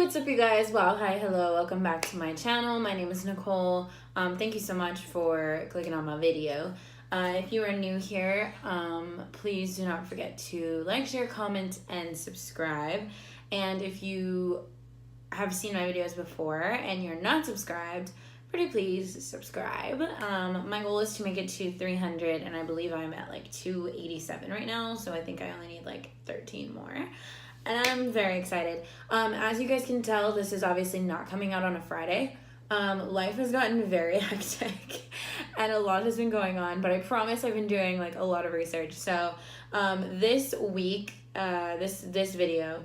What's up, you guys? Wow, hi, hello, welcome back to my channel. My name is Nicole. Thank you so much for clicking on my video. If you are new here, please do not forget to like, share, comment, and subscribe. And if you have seen my videos before and you're not subscribed, pretty please subscribe. My goal is to make it to 300, and I believe I'm at like 287 right now, so I think I only need like 13 more. And I'm very excited. As you guys can tell, this is obviously not coming out on a Friday. Life has gotten very hectic and a lot has been going on, but I promise I've been doing like a lot of research. So this week, this video,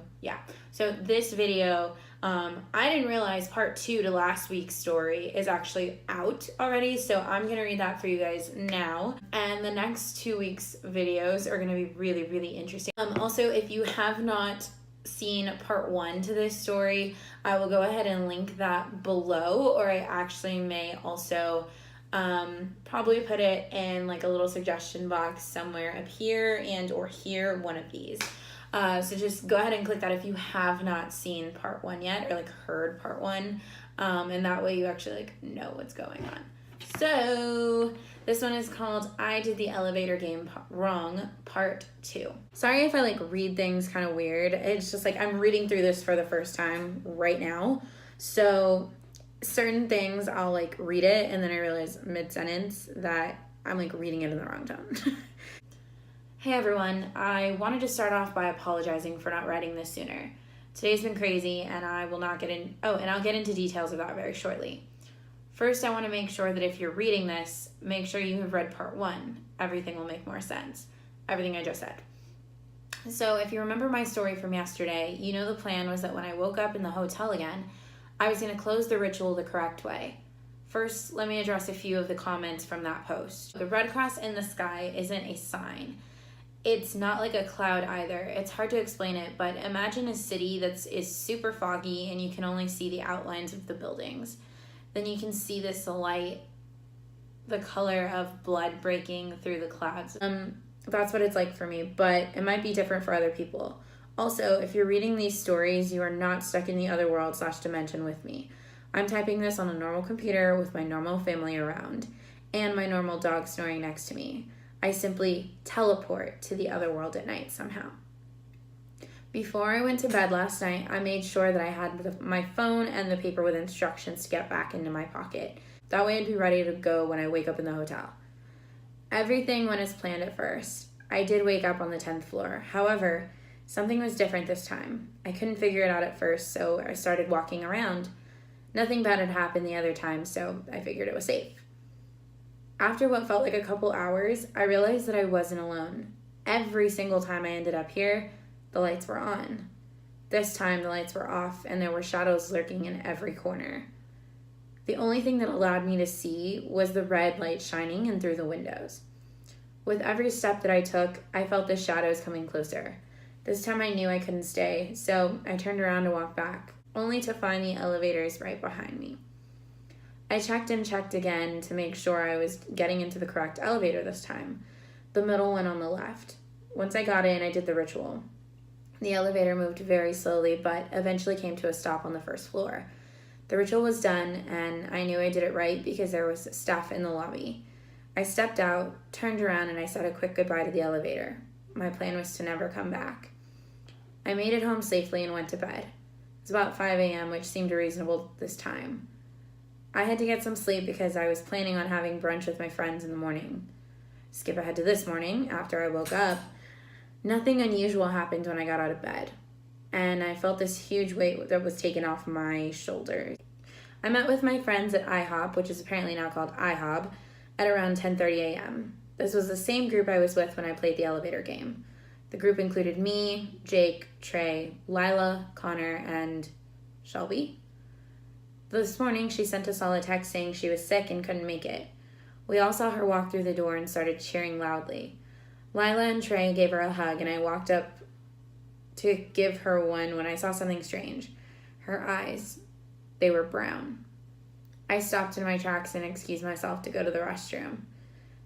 I didn't realize part 2 to last week's story is actually out already, so I'm gonna read that for you guys now. And the next 2 weeks' videos are gonna be really, really interesting. Also, if you have not seen part 1 to this story, I will go ahead and link that below, or I actually may also probably put it in like a little suggestion box somewhere up here and or here, one of these. So just go ahead and click that if you have not seen part 1 yet, or like heard part 1, and that way you actually like know what's going on. So this one is called I Did the Elevator Game Wrong, part 2. Sorry if I like read things kind of weird. It's just like I'm reading through this for the first time right now. So certain things I'll like read it and then I realize mid-sentence that I'm like reading it in the wrong tone. Hey everyone, I wanted to start off by apologizing for not writing this sooner. Today's been crazy and I'll get into details of that very shortly. First, I want to make sure that if you're reading this, make sure you have read part 1. Everything will make more sense. Everything I just said. So if you remember my story from yesterday, you know the plan was that when I woke up in the hotel again, I was going to close the ritual the correct way. First, let me address a few of the comments from that post. The red cross in the sky isn't a sign. It's not like a cloud either. It's hard to explain it, but imagine a city that is super foggy and you can only see the outlines of the buildings. Then you can see this light, the color of blood breaking through the clouds. That's what it's like for me, but it might be different for other people. Also, if you're reading these stories, you are not stuck in the other world/dimension with me. I'm typing this on a normal computer with my normal family around and my normal dog snoring next to me. I simply teleport to the other world at night somehow. Before I went to bed last night, I made sure that I had my phone and the paper with instructions to get back into my pocket. That way I'd be ready to go when I wake up in the hotel. Everything went as planned at first. I did wake up on the 10th floor. However, something was different this time. I couldn't figure it out at first, so I started walking around. Nothing bad had happened the other time, so I figured it was safe. After what felt like a couple hours, I realized that I wasn't alone. Every single time I ended up here, the lights were on. This time, the lights were off, and there were shadows lurking in every corner. The only thing that allowed me to see was the red light shining in through the windows. With every step that I took, I felt the shadows coming closer. This time I knew I couldn't stay, so I turned around to walk back, only to find the elevators right behind me. I checked and checked again to make sure I was getting into the correct elevator this time. The middle one on the left. Once I got in, I did the ritual. The elevator moved very slowly, but eventually came to a stop on the first floor. The ritual was done, and I knew I did it right because there was staff in the lobby. I stepped out, turned around, and I said a quick goodbye to the elevator. My plan was to never come back. I made it home safely and went to bed. It was about 5 a.m., which seemed reasonable this time. I had to get some sleep because I was planning on having brunch with my friends in the morning. Skip ahead to this morning, after I woke up. Nothing unusual happened when I got out of bed, and I felt this huge weight that was taken off my shoulders. I met with my friends at IHOP, which is apparently now called IHOB, at around 10:30 a.m. This was the same group I was with when I played the elevator game. The group included me, Jake, Trey, Lila, Connor, and Shelby. This morning, she sent us all a text saying she was sick and couldn't make it. We all saw her walk through the door and started cheering loudly. Lila and Trey gave her a hug, and I walked up to give her one when I saw something strange. Her eyes, they were brown. I stopped in my tracks and excused myself to go to the restroom.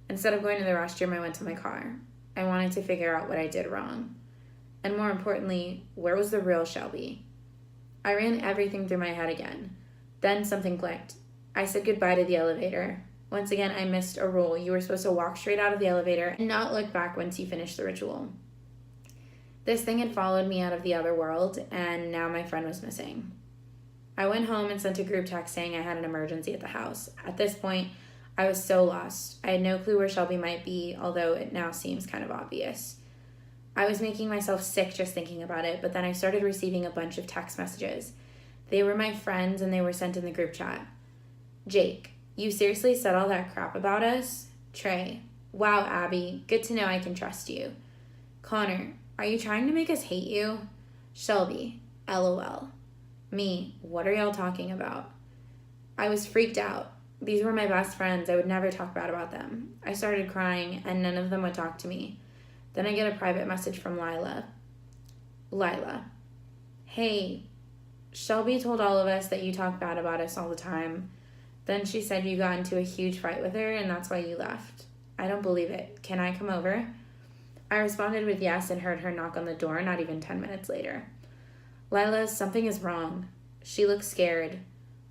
Instead of going to the restroom, I went to my car. I wanted to figure out what I did wrong. And more importantly, where was the real Shelby? I ran everything through my head again. Then something clicked. I said goodbye to the elevator. Once again, I missed a rule. You were supposed to walk straight out of the elevator and not look back once you finished the ritual. This thing had followed me out of the other world, and now my friend was missing. I went home and sent a group text saying I had an emergency at the house. At this point, I was so lost. I had no clue where Shelby might be, although it now seems kind of obvious. I was making myself sick just thinking about it, but then I started receiving a bunch of text messages. They were my friends, and they were sent in the group chat. Jake, you seriously said all that crap about us? Trey, wow, Abby, good to know I can trust you. Connor, are you trying to make us hate you? Shelby, LOL. Me, what are y'all talking about? I was freaked out. These were my best friends. I would never talk bad about them. I started crying, and none of them would talk to me. Then I get a private message from Lila. Hey, Shelby told all of us that you talk bad about us all the time. Then she said you got into a huge fight with her, and that's why you left. I don't believe it. Can I come over? I responded with yes and heard her knock on the door not even 10 minutes later. Lila, something is wrong. She looked scared.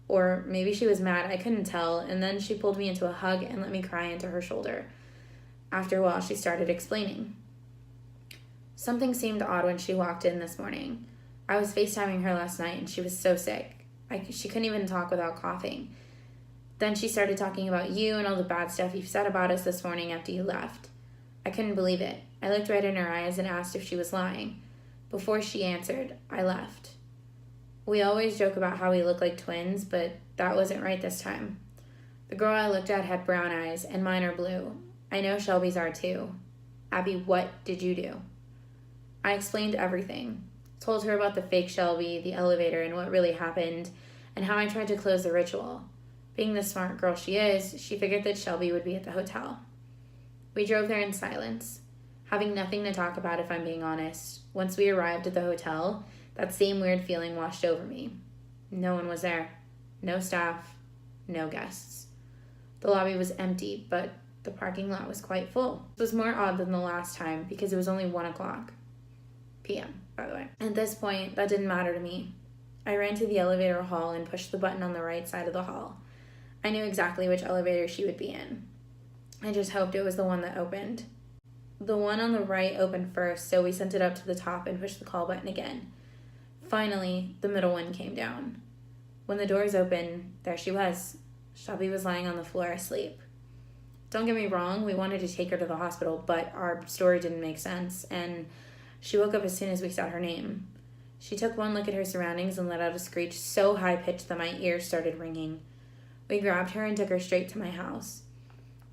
Or maybe she was mad, I couldn't tell, and then she pulled me into a hug and let me cry into her shoulder. After a while, she started explaining. Something seemed odd when she walked in this morning. I was FaceTiming her last night and she was so sick. She couldn't even talk without coughing. Then she started talking about you and all the bad stuff you've said about us this morning after you left. I couldn't believe it. I looked right in her eyes and asked if she was lying. Before she answered, I left. We always joke about how we look like twins, but that wasn't right this time. The girl I looked at had brown eyes, and mine are blue. I know Shelby's are too. Abby, what did you do? I explained everything. Told her about the fake Shelby, the elevator, and what really happened, and how I tried to close the ritual. Being the smart girl she is, she figured that Shelby would be at the hotel. We drove there in silence, having nothing to talk about if I'm being honest. Once we arrived at the hotel, that same weird feeling washed over me. No one was there. No staff. No guests. The lobby was empty, but the parking lot was quite full. It was more odd than the last time because it was only 1:00 p.m., by the way. At this point, that didn't matter to me. I ran to the elevator hall and pushed the button on the right side of the hall. I knew exactly which elevator she would be in. I just hoped it was the one that opened. The one on the right opened first, so we sent it up to the top and pushed the call button again. Finally, the middle one came down. When the doors opened, there she was. Shelby was lying on the floor asleep. Don't get me wrong, we wanted to take her to the hospital, but our story didn't make sense, and she woke up as soon as we said her name. She took one look at her surroundings and let out a screech so high-pitched that my ears started ringing. We grabbed her and took her straight to my house.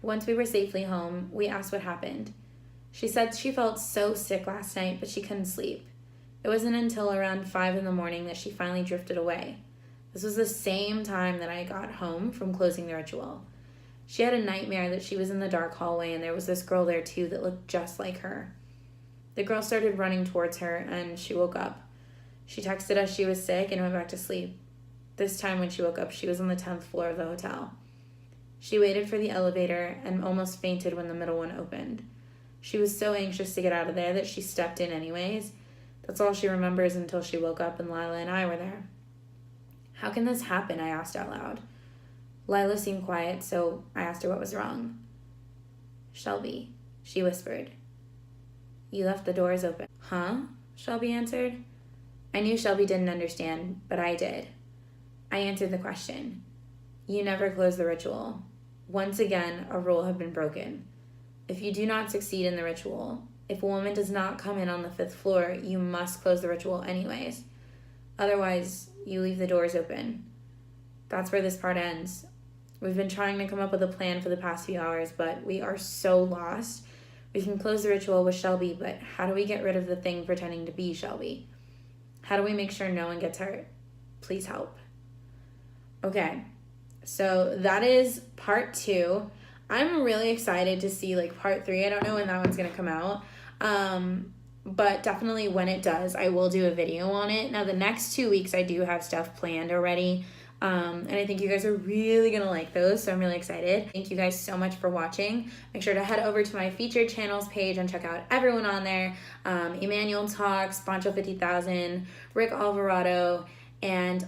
Once we were safely home, we asked what happened. She said she felt so sick last night, but she couldn't sleep. It wasn't until around 5 a.m. that she finally drifted away. This was the same time that I got home from closing the ritual. She had a nightmare that she was in the dark hallway and there was this girl there too that looked just like her. The girl started running towards her and she woke up. She texted us she was sick and went back to sleep. This time when she woke up, she was on the 10th floor of the hotel. She waited for the elevator and almost fainted when the middle one opened. She was so anxious to get out of there that she stepped in anyways. That's all she remembers until she woke up and Lila and I were there. How can this happen? I asked out loud. Lila seemed quiet, so I asked her what was wrong. Shelby, she whispered. You left the doors open. Huh? Shelby answered. I knew Shelby didn't understand, but I did. I answered the question. You never closed the ritual. Once again, a rule had been broken. If you do not succeed in the ritual, if a woman does not come in on the 5th floor, you must close the ritual anyways. Otherwise, you leave the doors open. That's where this part ends. We've been trying to come up with a plan for the past few hours, but we are so lost. We can close the ritual with Shelby, but how do we get rid of the thing pretending to be Shelby? How do we make sure no one gets hurt? Please help. Okay, so that is part 2. I'm really excited to see part 3. I don't know when that one's gonna come out. But definitely when it does, I will do a video on it. Now the next 2 weeks I do have stuff planned already. And I think you guys are really gonna like those, so I'm really excited. Thank you guys so much for watching. Make sure to head over to my featured channels page and check out everyone on there. Emmanuel Talks, Boncho 50,000, Rick Alvarado, and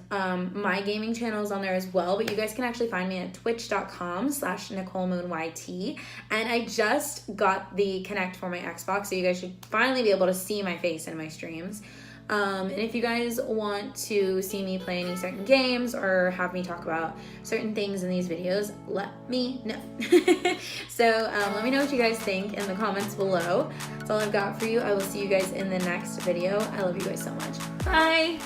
my gaming channel is on there as well, but you guys can actually find me at twitch.com/NicoleMoonYT, and I just got the Connect for my Xbox, so you guys should finally be able to see my face in my streams. And if you guys want to see me play any certain games or have me talk about certain things in these videos, let me know. So let me know what you guys think in the comments below. That's all I've got for you. I will see you guys in the next video. I love you guys so much. Bye!